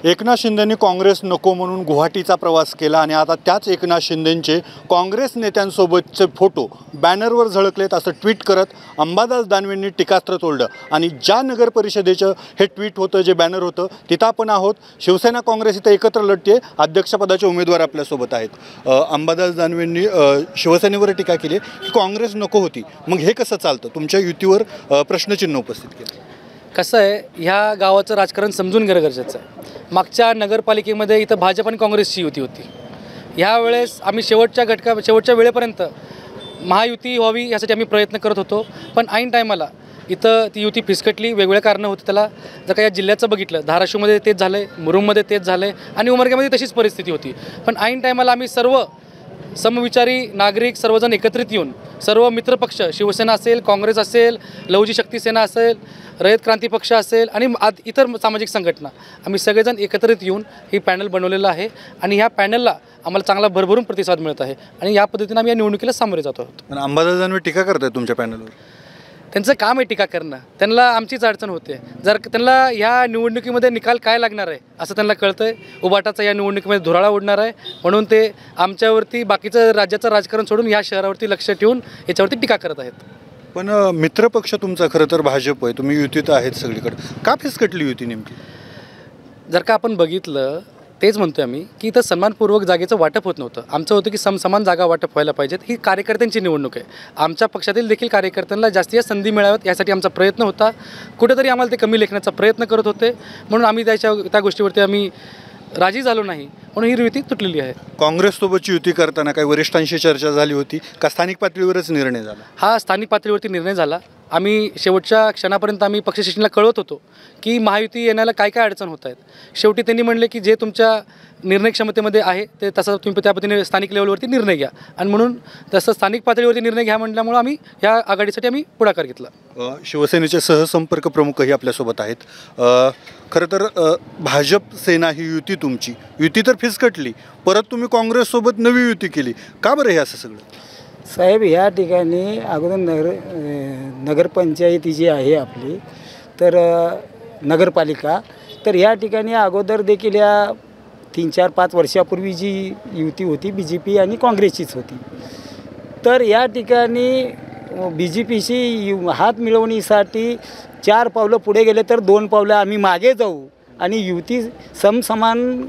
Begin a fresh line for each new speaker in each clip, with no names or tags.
एकनाथ शिंदेंनी काँग्रेस नको म्हणून गुवाहाटीचा प्रवास केला आणि आता त्याच एकनाथ शिंदेंचे काँग्रेस नेत्यांसोबतचे फोटो बॅनरवर झळकलेत असं ट्विट करत अंबादास दानवेंनी टीकास्त्र तोडलं। आणि ज्या नगर परिषदेचं हे ट्विट होतं, जे बॅनर होतं, तिथं आपण आहोत। शिवसेना काँग्रेस इथं एकत्र लढते, अध्यक्षपदाचे उमेदवार आपल्यासोबत आहेत। अंबादास दानवेंनी शिवसेनेवर टीका केली की काँग्रेस नको होती, मग हे कसं चालतं? तुमच्या युतीवर प्रश्नचिन्ह उपस्थित केलं।
कसं आहे, ह्या गावाचं राजकारण समजून घेणं गरजेचं आहे। मागच्या नगरपालिकेमध्ये इथं भाजप आणि काँग्रेसची युती होती। ह्यावेळेस आम्ही शेवटच्या वेळेपर्यंत महायुती व्हावी यासाठी आम्ही प्रयत्न करत होतो, पण ऐन टायमाला इथं ती युती फिसकटली। वेगवेगळे कारणं होती त्याला। जर का या जिल्ह्याचं बघितलं, धाराशिवमध्ये तेच झालं आहे, मुरुममध्ये तेच झालं आहे आणि उमरग्यामध्ये तशीच परिस्थिती होती। पण ऐन टायमाला आम्ही सर्व समविचारी नागरिक सर्वजण एकत्रित येऊन, सर्व मित्रपक्ष, शिवसेना असेल, काँग्रेस असेल, लवजी शक्ती सेना असेल, रयत क्रांती पक्ष असेल आणि इतर सामाजिक संघटना, आम्ही सगळेजण एकत्रित येऊन ही पॅनल बनवलेलं आहे आणि ह्या पॅनलला आम्हाला चांगला भरभरून प्रतिसाद मिळत आहे आणि या पद्धतीने आम्ही या निवडणुकीला सामोरे जात आहोत।
पण अंबादास दानवे टीका करत आहेत तुमच्या पॅनलवर।
त्यांचं काम आहे टीका करणं, त्यांना आमचीच अडचण होते। जर त्यांना ह्या निवडणुकीमध्ये निकाल काय लागणार आहे असं त्यांना कळतं आहे। उबाटाचा या निवडणुकीमध्ये धुराळा उडणार आहे, म्हणून ते आमच्यावरती बाकीचं राज्याचं राजकारण सोडून या शहरावरती लक्ष ठेवून याच्यावरती टीका करत आहेत।
पण मित्रपक्ष तुमचा खरं तर भाजप आहे, तुम्ही युतीत आहेत सगळीकडे, का फिसकटली युती नेमकी?
जर का आपण बघितलं, तेच म्हणतोय आम्ही की इथं सन्मानपूर्वक जागेचं वाटप होत नव्हतं। आमचं होतं की समान जागा वाटप व्हायला पाहिजेत। ही कार्यकर्त्यांची निवडणूक आहे। आमच्या पक्षातील देखील कार्यकर्त्यांना जास्तीत जास्त संधी मिळाव्यात यासाठी आमचा प्रयत्न होता। कुठेतरी आम्हाला ते कमी लेखण्याचा प्रयत्न करत होते, म्हणून आम्ही त्या गोष्टीवरती आम्ही राजी झालो नाही, म्हणून ही युती तुटलेली आहे।
काँग्रेससोबतची युती करताना काही वरिष्ठांशी चर्चा झाली होती का स्थानिक पातळीवरच निर्णय झाला?
हा स्थानिक पातळीवरती निर्णय झाला। आम्ही शेवटच्या क्षणापर्यंत आम्ही पक्षश्रेष्ठींना कळवत होतो की महायुती येण्याला काय काय अडचण होत आहेत। शेवटी त्यांनी म्हणले की जे तुमच्या निर्णय क्षमतेमध्ये आहे ते तसं तुम्ही त्या पद्धतीने स्थानिक लेवलवरती निर्णय घ्या, आणि म्हणून तसं स्थानिक पातळीवरती निर्णय घ्या म्हटल्यामुळे आम्ही या आघाडीसाठी आम्ही पुढाकार घेतला।
शिवसेनेचे सहसंपर्क प्रमुखही आपल्यासोबत आहेत। खरं तर भाजप सेना ही युती तुमची युती तर फिसकटली, परत तुम्ही काँग्रेससोबत नवी युती केली, का बरं हे असं सगळं?
साहेब, ह्या ठिकाणी अगोदर नगरपंचायती जी आहे आपली, तर नगरपालिका, तर ह्या ठिकाणी अगोदर देखील या 3-4-5 वर्षापूर्वी जी युती होती BJP आणि काँग्रेसचीच होती। तर या ठिकाणी BJPशी हात मिळवणीसाठी 4 पावलं पुढे गेले तर 2 पावलं आम्ही मागे जाऊ आणि युती समसमान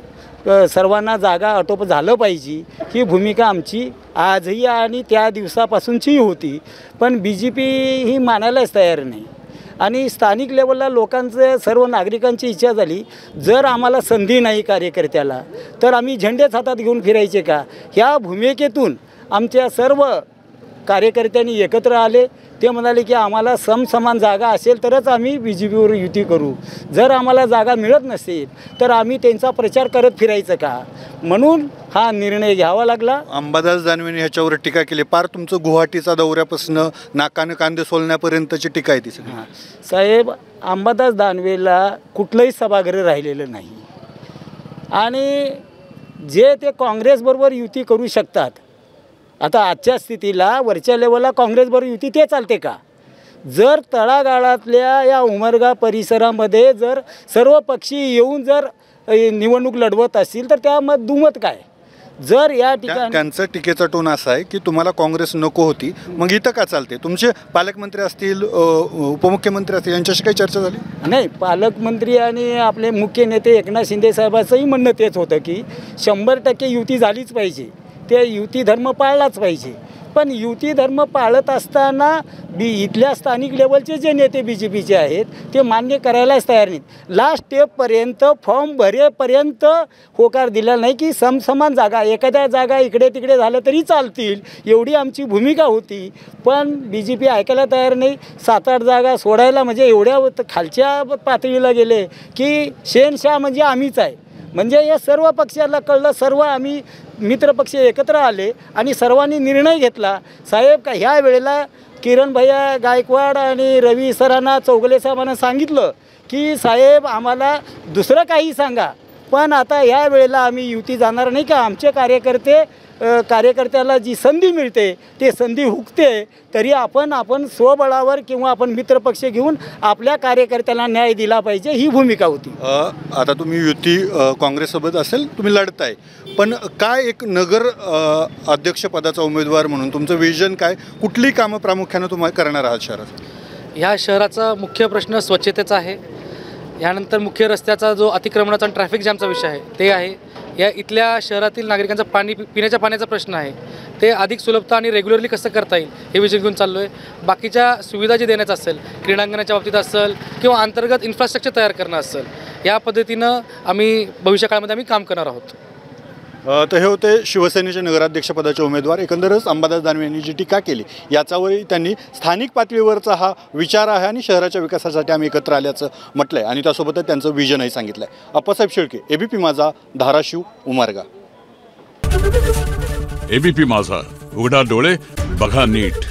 सर्वांना जागा आटोप झालं पाहिजे, ही भूमिका आमची आजही आणि त्या दिवसापासूनची होती। पण BJP ही मानायलाच तयार नाही आणि स्थानिक लेवलला लोकांचं, सर्व नागरिकांची इच्छा झाली, जर आम्हाला संधी नाही कार्यकर्त्याला तर आम्ही झेंडेच हातात घेऊन फिरायचे का? ह्या भूमिकेतून आमच्या सर्व कार्यकर्त्यांनी एकत्र आले। ते म्हणाले की आम्हाला समसमान जागा असेल तरच आम्ही BJPवर युती करू, जर आम्हाला जागा मिळत नसेल तर आम्ही त्यांचा प्रचार करत फिरायचं का? म्हणून हा निर्णय घ्यावा लागला।
अंबादास दानवेंनी ह्याच्यावर टीका केली, पार तुमचं गुवाहाटीचा दौऱ्यापासून नाकाने कांदे सोलण्यापर्यंतची टीका आहे ती सगळी।
साहेब, अंबादास दानवेला कुठलंही सभागृह राहिलेलं नाही आणि जे ते काँग्रेसबरोबर युती करू शकतात, आता आजच्या स्थितीला वरच्या लेवलला काँग्रेसबरोबर युती ते चालते का? जर तळागाळातल्या या उमरगा परिसरामध्ये जर सर्व पक्षी येऊन जर निवडणूक लढवत असतील तर त्यामध्ये दुमत काय? जर या ठिकाणी
त्यांचं टीकेचा टोन असा आहे की तुम्हाला काँग्रेस नको होती, मग इथं का चालते? तुमचे पालकमंत्री असतील, उपमुख्यमंत्री असतील, यांच्याशी काही चर्चा झाली
नाही? पालकमंत्री आणि आपले मुख्य नेते एकनाथ शिंदे साहेबांचंही म्हणणं तेच होतं की 100% युती झालीच पाहिजे, ते युती धर्म पाळलाच पाहिजे। पण युती धर्म पाळत असताना इथल्या स्थानिक लेवलचे जे नेते BJPचे आहेत ते मान्य करायलाच तयार नाहीत। लास्ट स्टेपपर्यंत फॉर्म भरेपर्यंत होकार दिला नाही की समसमान जागा, एखाद्या जागा इकडे तिकडे झालं तरी चालतील, एवढी आमची भूमिका होती। पण BJP ऐकायला तयार नाही। 7-8 जागा सोडायला म्हणजे एवढ्या खालच्या पातळीला गेले की शहेनशाह म्हणजे आम्हीच आहे। म्हणजे या सर्व पक्षाला कळलं, सर्व आम्ही मित्रपक्ष एकत्र आले आणि सर्वांनी निर्णय घेतला। साहेब, का ह्या वेळेला किरण भैया गायकवाड आणि रवी सरांना, चौगले साहेबांना सांगितलं की साहेब आम्हाला दुसरं काही सांगा, पण आता या वेळेला आम्ही युती जाणार नाही का आमचे कार्यकर्त्याला जी संधी मिळते ते संधी हुकते तरी आपण स्वबळावर किंवा आपण मित्रपक्ष घेऊन आपल्या कार्यकर्त्याला न्याय दिला पाहिजे ही भूमिका होती.
आता तुम्ही युती काँग्रेससोबत असेल, तुम्ही लढताय, पण काय एक नगर अध्यक्षपदाचा उमेदवार म्हणून तुमचं विजन काय, कुठली कामं प्रामुख्यानं तुम्ही करणार आहात शहरात?
ह्या शहराचा मुख्य प्रश्न स्वच्छतेचा आहे. यानंतर मुख्य रस्त्याचा जो अतिक्रमणाचा आणि ट्रॅफिक जॅमचा विषय आहे ते आहे. या इथल्या शहरातील नागरिकांचा पिण्याच्या पाण्याचा प्रश्न आहे, ते अधिक सुलभता आणि रेग्युलरली कसं करता येईल हे विषय घेऊन चाललो आहे. बाकीच्या सुविधा जे देण्याचं असेल, क्रीडांगणाच्या बाबतीत असेल किंवा अंतर्गत इन्फ्रास्ट्रक्चर तयार करणं असेल, या पद्धतीनं आम्ही भविष्यकाळामध्ये काम करणार आहोत.
तर हे होते शिवसेनेचे नगराध्यक्षपदाचे उमेदवार. एकंदरच अंबादास दानवे यांनी जी टीका केली याच्यावरही त्यांनी स्थानिक पातळीवरचा हा विचार आहे आणि शहराच्या विकासासाठी आम्ही एकत्र आल्याचं म्हटलं आहे आणि त्यासोबतच त्यांचं विजनही सांगितलं आहे. अप्पासाहेब शेळके, ABP माझा, धाराशिव, उमरगा.
ABP माझा, उघडा डोळे बघा नीट.